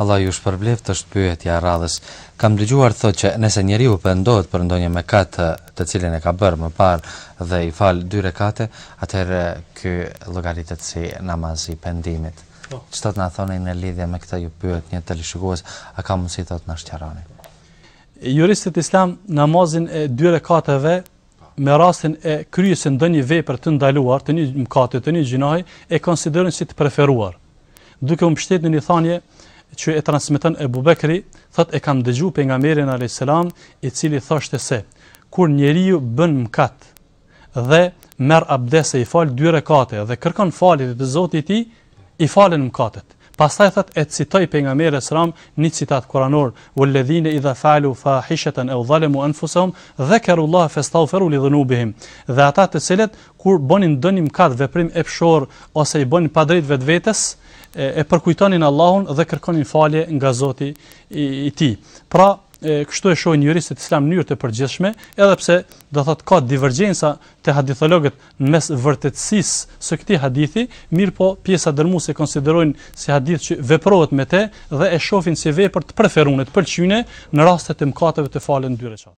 Allah ju shpërbleft, është pyetja radhës. Kam dëgjuar thotë që nëse njeriu pendohet për ndonjë mëkat të cilin e ka bërë më parë dhe i fal 2 rekate, atëherë ky llogaritet si namaz i pendimit. Çfarë na thoni në lidhje me këtë, ju pyet një televizionist, a ka mundësi thotë na sqaroni? Juristët islam namazin e 2 rekateve me rastin e kryesë ndonjë vepër të ndaluar, të një mëkati, të një gjunahi, e konsiderojnë si të preferuar. Duke u mbështetur në një thënie që e transmeton Ebu Bekri, thot e kam dëgjuar pejgamberin alayhis salam, i cili thoshte se kur njeriu bën mëkat dhe merr abdes e i fal 2 rekate dhe kërkon falje te Zoti i tij, i falen mëkatet. Pastaj thot e citoi pejgamberin alayhis salam një citat kuranor: "Walladhina idha fa'alu fahishatan aw zalamu anfusahum dhakarullaha fastaghfiru li dhunubihim." Dhe ata të cilët kur bënin ndonjë mëkat, veprim e fshor ose i bënin pa drejt vetvetes, e përkujtonin Allahun dhe kërkonin falje nga Zoti i tij. Pra, kështu e shohin juristët islam në mënyrë të përgjithshme, edhe pse do thot ka divergjenca te hadithologët mes vërtetësisë së këtij hadithi, mirë po pjesa dërmuese konsiderojnë si hadith që veprohet me te dhe e shohin si vepër të preferuar, të pëlqyene në rastet e mëkateve të falen 2 rekat.